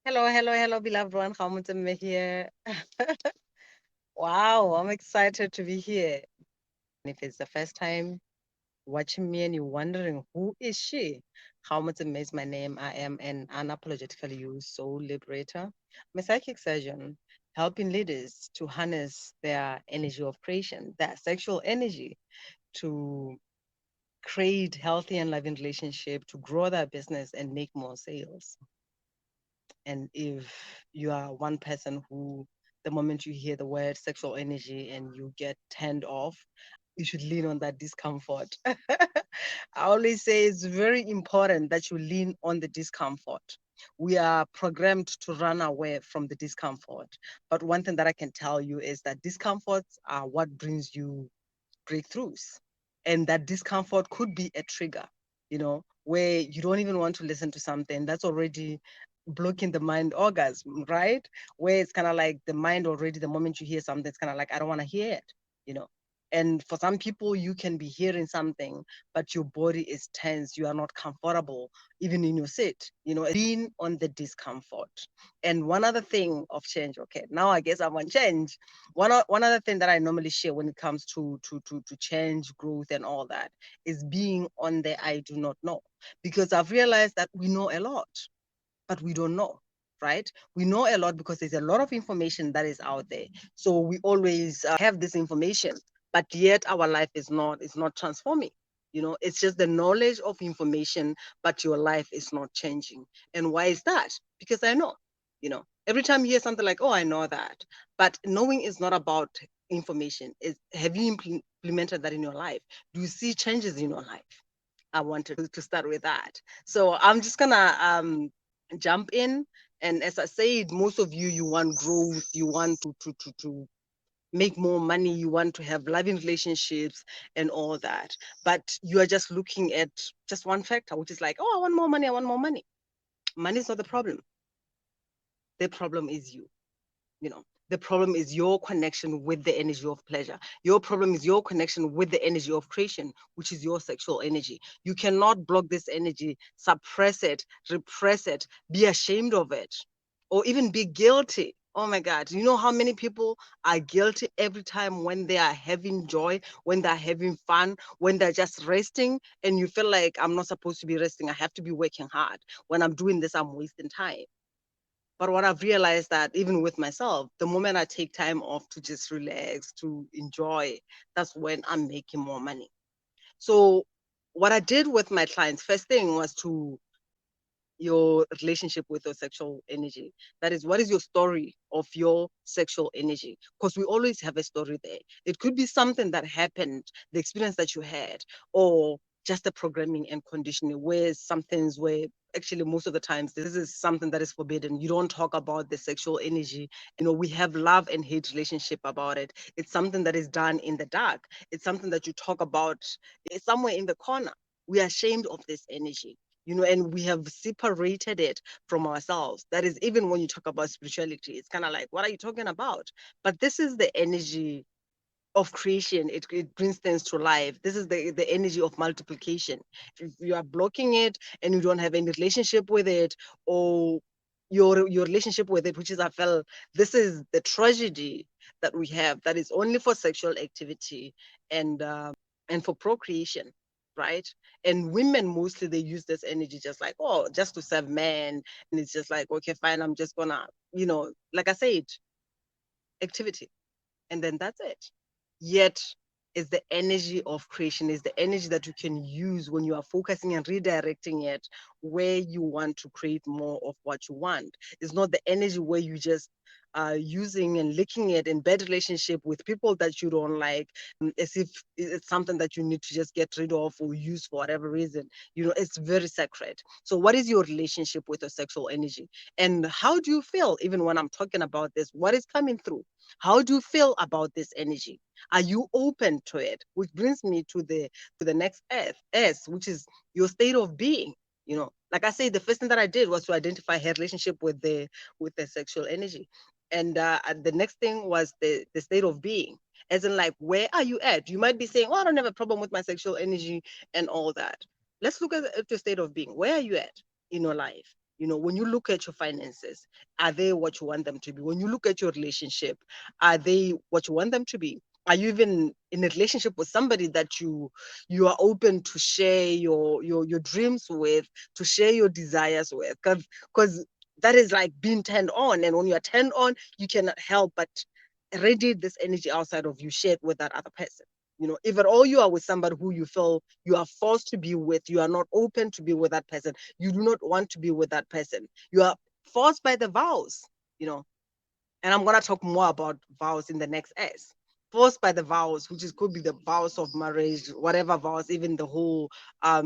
Hello, hello, hello, beloved one. 𝐒𝐭𝐚𝐫𝐿 here. Wow, I'm excited to be here. And if it's the first time watching me and you're wondering, who is she? 𝐒𝐭𝐴MM is my name. I am an unapologetically used soul liberator. I'm a psychic surgeon, helping leaders to harness their energy of creation, their sexual energy, to create healthy and loving relationship, to grow their business and make more sales. And if you are one person who, the moment you hear the word sexual energy and you get turned off, you should lean on that discomfort. I always say it's very important that you lean on the discomfort. We are programmed to run away from the discomfort. But one thing that I can tell you is that discomforts are what brings you breakthroughs. And that discomfort could be a trigger, where you don't even want to listen to something that's already blocking the mind orgasm, right? Where it's kind of like the mind already, the moment you hear something, it's kind of like, I don't want to hear it, you know. And for some people, you can be hearing something, but your body is tense. You are not comfortable, even in your sit, lean on the discomfort. And one other thing of change, okay, now I guess I want change. One other thing that I normally share when it comes to change, growth, and all that is being on the I do not know. Because I've realized that we know a lot, but we don't know, right? We know a lot because there's a lot of information that is out there. So we always have this information, but yet our life is not transforming. It's just the knowledge of information, but your life is not changing. And why is that? Because I know, every time you hear something like, oh, I know that, but knowing is not about information. Have you implemented that in your life? Do you see changes in your life? I wanted to start with that. So I'm just gonna jump in. And as I said, most of you want growth, you want to make more money, you want to have loving relationships and all that. But you are just looking at just one factor, which is like, oh, I want more money, I want more money. Money is not the problem. The problem is you. The problem is your connection with the energy of pleasure. Your problem is your connection with the energy of creation, which is your sexual energy. You cannot block this energy, suppress it, repress it, be ashamed of it, or even be guilty. Oh my God, you know how many people are guilty every time when they are having joy, when they're having fun, when they're just resting, and you feel like, I'm not supposed to be resting, I have to be working hard. When I'm doing this, I'm wasting time. But what I've realized that even with myself, the moment I take time off to just relax, to enjoy, that's when I'm making more money. So what I did with my clients, first thing was to your relationship with your sexual energy. That is, what is your story of your sexual energy? Because we always have a story there. It could be something that happened, the experience that you had, or just the programming and conditioning, where some things where actually most of the times this is something that is forbidden. You don't talk about the sexual energy. We have love and hate relationship about it. It's something that is done in the dark. It's something that you talk about. It's somewhere in the corner. We are ashamed of this energy, and we have separated it from ourselves. That is, even when you talk about spirituality, it's kind of like, what are you talking about? But this is the energy of creation. It brings things to life. This is the energy of multiplication. If you are blocking it and you don't have any relationship with it, or your relationship with it, which is, I felt, this is the tragedy that we have, that is only for sexual activity and for procreation, right? And women mostly, they use this energy just like, oh, just to serve men. And it's just like, okay, fine, I'm just gonna, like I said, activity, and then that's it. Yet is the energy of creation, is the energy that you can use when you are focusing and redirecting it where you want to create more of what you want. It's not the energy where you just using and licking it in bad relationship with people that you don't like, as if it's something that you need to just get rid of or use for whatever reason. It's very sacred. So what is your relationship with your sexual energy? And how do you feel even when I'm talking about this? What is coming through? How do you feel about this energy? Are you open to it? Which brings me to the next S, which is your state of being. Like I said, the first thing that I did was to identify her relationship with the sexual energy, and the next thing was the state of being, as in, like, where are you at? You might be saying, oh, I don't have a problem with my sexual energy and all that. Let's look at the state of being. Where are you at in your life? When you look at your finances, are they what you want them to be? When you look at your relationship, are they what you want them to be? Are you even in a relationship with somebody that you are open to share your dreams with, to share your desires with? Because that is like being turned on. And when you are turned on, you cannot help but radiate this energy outside of you, share it with that other person. If at all you are with somebody who you feel you are forced to be with, you are not open to be with that person, you do not want to be with that person, you are forced by the vows, and I'm going to talk more about vows in the next S. Forced by the vows, which could be the vows of marriage, whatever vows, even the whole I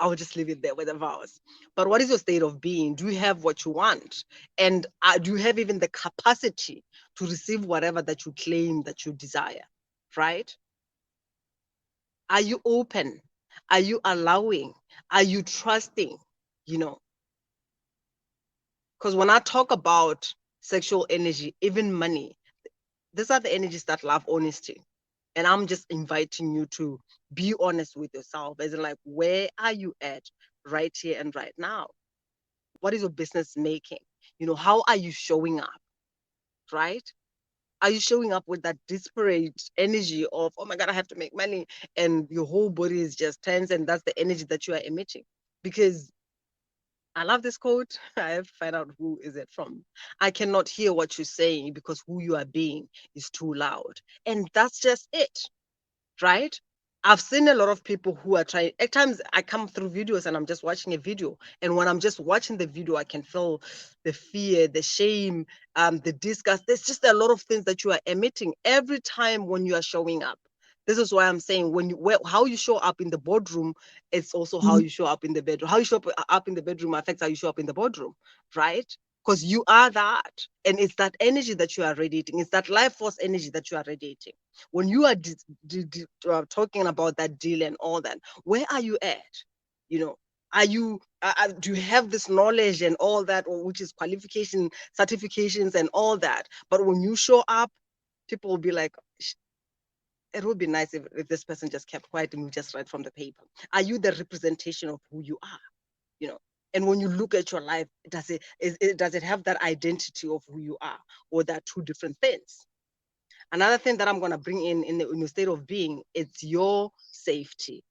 will just leave it there with the vows. But what is your state of being? Do you have what you want? And do you have even the capacity to receive whatever that you claim that you desire? Right? Are you open? Are you allowing? Are you trusting? Because when I talk about sexual energy, even money, these are the energies that love honesty. And I'm just inviting you to be honest with yourself, as in, like, where are you at right here and right now? What is your business making? How are you showing up, right? Are you showing up with that desperate energy of, oh my God, I have to make money, and your whole body is just tense, and that's the energy that you are emitting? Because I love this quote. I have to find out who is it from. I cannot hear what you're saying because who you are being is too loud. And that's just it, right? I've seen a lot of people who are trying. At times, I come through videos and I'm just watching a video, and when I'm just watching the video, I can feel the fear, the shame, the disgust. There's just a lot of things that you are emitting every time when you are showing up. This is why I'm saying how you show up in the boardroom, it's also how you show up in the bedroom. How you show up in the bedroom affects how you show up in the boardroom, right? Because you are that, and it's that energy that you are radiating. It's that life force energy that you are radiating. When you are talking about that deal and all that, where are you at? Are you do you have this knowledge and all that, or which is qualification, certifications and all that? But when you show up, people will be like, it would be nice if this person just kept quiet and we just read from the paper. Are you the representation of who you are? And when you look at your life, does it have that identity of who you are, or that two different things? Another thing that I'm going to bring in the state of being, it's your safety.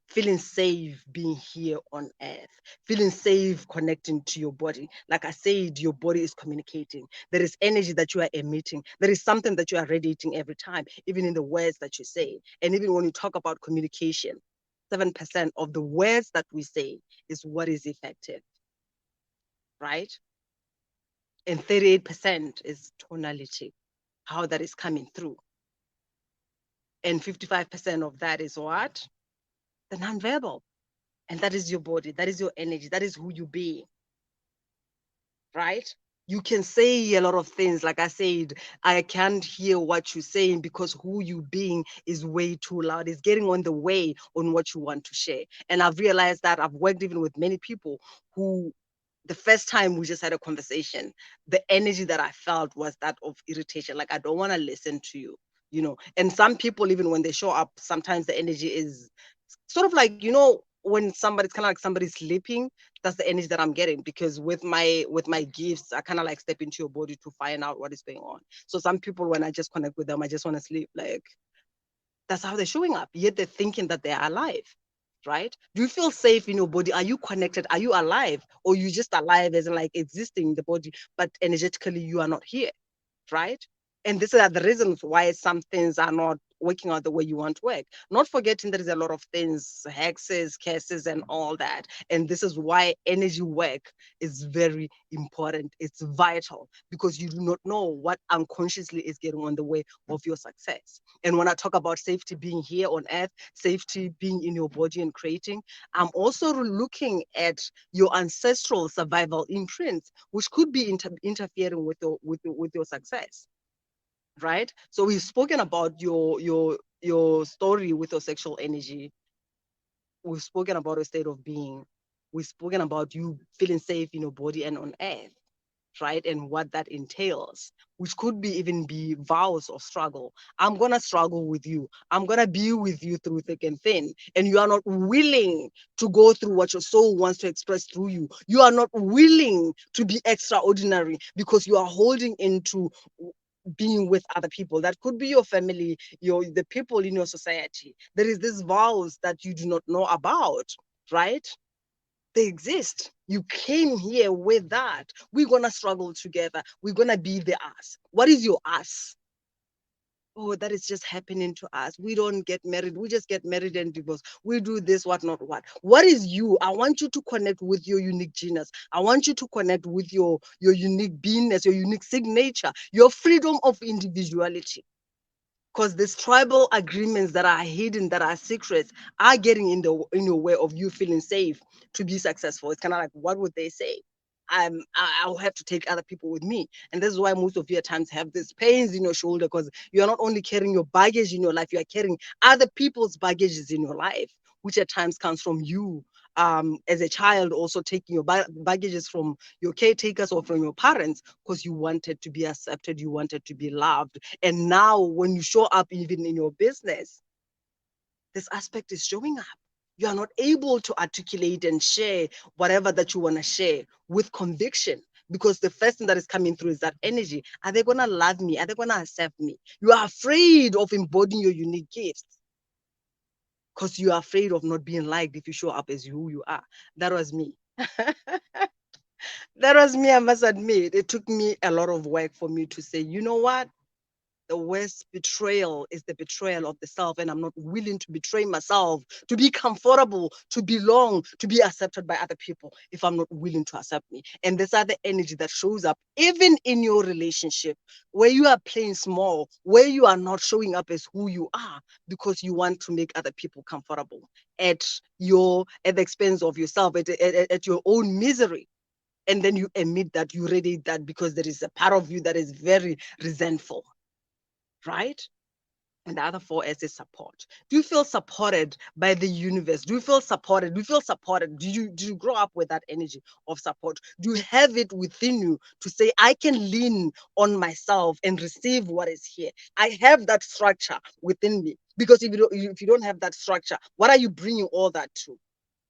Feeling safe being here on earth, feeling safe connecting to your body. Like I said, your body is communicating. There is energy that you are emitting. There is something that you are radiating every time, even in the words that you say. And even when you talk about communication, 7% of the words that we say is what is effective, right? And 38% is tonality, how that is coming through. And 55% of that is what? The nonverbal. And that is your body, that is your energy, that is who you be, right? You can say a lot of things. Like I said, I can't hear what you're saying because who you being is way too loud. It's getting on the way on what you want to share. And I've realized that I've worked even with many people who, the first time we just had a conversation, the energy that I felt was that of irritation. Like, I don't want to listen to you, And some people, even when they show up, sometimes the energy is sort of like, when somebody's kind of like somebody's sleeping, that's the energy that I'm getting. Because with my gifts, I kind of like step into your body to find out what is going on. So some people, when I just connect with them, I just want to sleep. Like, that's how they're showing up, yet they're thinking that they're alive, right? Do you feel safe in your body? Are you connected? Are you alive? Or you just alive as in like existing in the body, but energetically you are not here, right? And these are the reasons why some things are not working out the way you want to work. Not forgetting there is a lot of things, hexes, curses, and all that. And this is why energy work is very important. It's vital, because you do not know what unconsciously is getting on the way of your success. And when I talk about safety being here on earth, safety being in your body and creating, I'm also looking at your ancestral survival imprints, which could be interfering with your success. Right? So we've spoken about your story with your sexual energy. We've spoken about a state of being. We've spoken about you feeling safe in your body and on earth. right? And what that entails, which could be even be vows of struggle. I'm going to struggle with you. I'm going to be with you through thick and thin. And you are not willing to go through what your soul wants to express through you. You are not willing to be extraordinary because you are holding into being with other people. That could be your family, the people in your society. There is these vows that you do not know about, right? They exist. You came here with that. We're going to struggle together. We're going to be the us. What is your us? Oh, that is just happening to us. We don't get married. We just get married and divorce. We do this, what, not what. What is you? I want you to connect with your unique genius. I want you to connect with your unique beingness, your unique signature, your freedom of individuality. Because these tribal agreements that are hidden, that are secrets, are getting in your way of you feeling safe to be successful. It's kind of like, what would they say? I'll have to take other people with me. And this is why most of you at times have these pains in your shoulder, because you're not only carrying your baggage in your life, you are carrying other people's baggages in your life, which at times comes from you as a child, also taking your baggages from your caretakers or from your parents, because you wanted to be accepted, you wanted to be loved. And now when you show up even in your business, this aspect is showing up. You are not able to articulate and share whatever that you want to share with conviction, because the first thing that is coming through is that energy. Are they going to love me? Are they going to accept me? You are afraid of embodying your unique gifts because you are afraid of not being liked if you show up as who you are. That was me. That was me, I must admit. It took me a lot of work for me to say, you know what? The worst betrayal is the betrayal of the self, and I'm not willing to betray myself, to be comfortable, to belong, to be accepted by other people if I'm not willing to accept me. And these are the energy that shows up even in your relationship, where you are playing small, where you are not showing up as who you are because you want to make other people comfortable at the expense of yourself, at your own misery. And then you admit that, you radiate that, because there is a part of you that is very resentful, right? And the other 4's is support. Do you feel supported by the universe? Do you feel supported? Do you feel supported? Do you grow up with that energy of support? Do you have it within you to say, I can lean on myself and receive what is here? I have that structure within me. Because if you don't have that structure, what are you bringing all that to?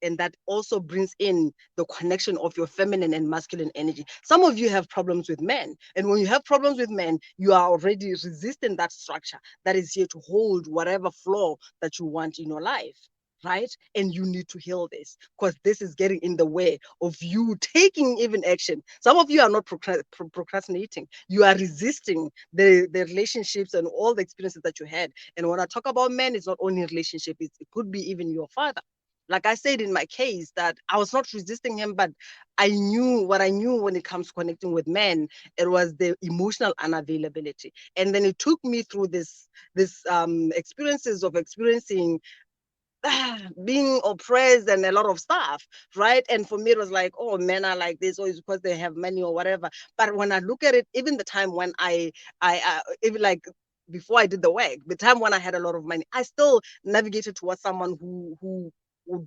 And that also brings in the connection of your feminine and masculine energy. Some of you have problems with men. And when you have problems with men, you are already resisting that structure that is here to hold whatever flaw that you want in your life. Right? And you need to heal this, because this is getting in the way of you taking even action. Some of you are not procrastinating. You are resisting the relationships and all the experiences that you had. And when I talk about men, it's not only relationship, it could be even your father. Like I said in my case, that I was not resisting him, but I knew what I knew when it comes to connecting with men. It was the emotional unavailability. And then it took me through this experiences of experiencing being oppressed and a lot of stuff, right? And for me, it was like, oh, men are like this, or it's because they have money or whatever. But when I look at it, even the time when even like before I did the work, the time when I had a lot of money, I still navigated towards someone who would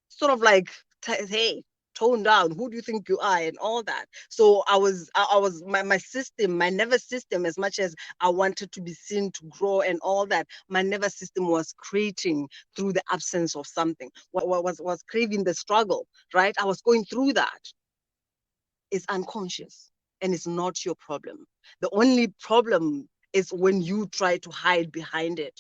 sort of like, hey, tone down, who do you think you are, and all that. So I was my system, my nervous system, as much as I wanted to be seen, to grow and all that, my nervous system was creating through the absence of something, was craving the struggle, right? I was going through that. It's unconscious, and it's not your problem. The only problem is when you try to hide behind it,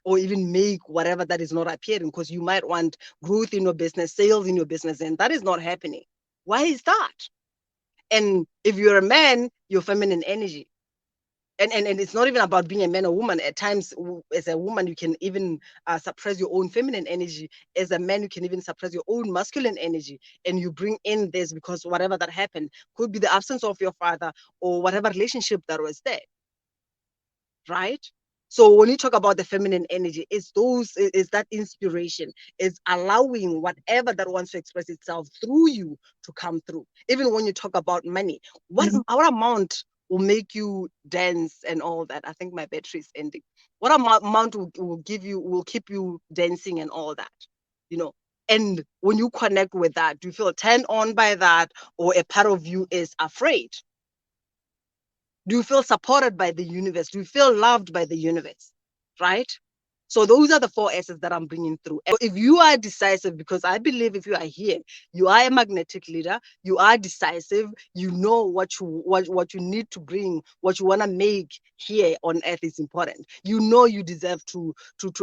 or even make whatever that is not appearing, because you might want growth in your business, sales in your business, and that is not happening. Why is that? And if you're a man, your feminine energy. And it's not even about being a man or woman. At times, as a woman, you can even suppress your own feminine energy. As a man, you can even suppress your own masculine energy. And you bring in this because whatever that happened could be the absence of your father or whatever relationship that was there, right? So when you talk about the feminine energy, it's that inspiration, it's allowing whatever that wants to express itself through you to come through. Even when you talk about money, what amount will make you dance and all that? I think my battery is ending. What amount will keep you dancing and all that? You know, And when you connect with that, do you feel turned on by that, or a part of you is afraid? Do you feel supported by the universe? Do you feel loved by the universe? Right? So those are the 4 S's that I'm bringing through. And if you are decisive, because I believe if you are here, you are a magnetic leader, you are decisive, you know what you need to bring, what you want to make here on earth is important. You know you deserve to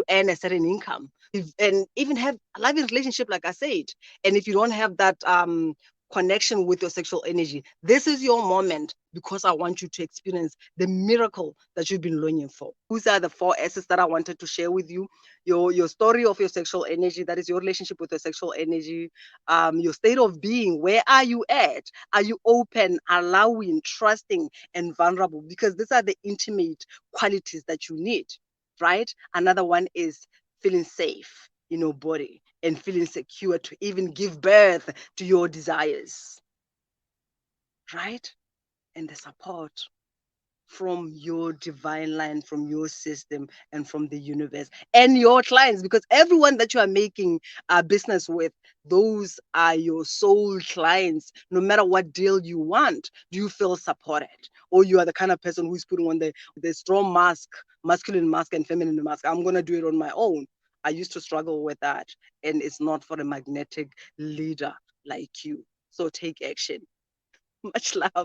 earn a certain income. And even have a loving relationship, like I said. And if you don't have that connection with your sexual energy, this is your moment, because I want you to experience the miracle that you've been longing for. These are the 4 S's that I wanted to share with you. Your story of your sexual energy, that is your relationship with your sexual energy, your state of being. Where are you at? Are you open, allowing, trusting, and vulnerable? Because these are the intimate qualities that you need, right? Another one is feeling safe in your body and feeling secure to even give birth to your desires, right? And the support from your divine line, from your system, and from the universe and your clients, because everyone that you are making a business with, those are your soul clients. No matter what deal you want, do you feel supported? Or you are the kind of person who's putting on the strong mask, masculine mask and feminine mask? I'm going to do it on my own. I used to struggle with that, and it's not for a magnetic leader like you. So take action. Much love.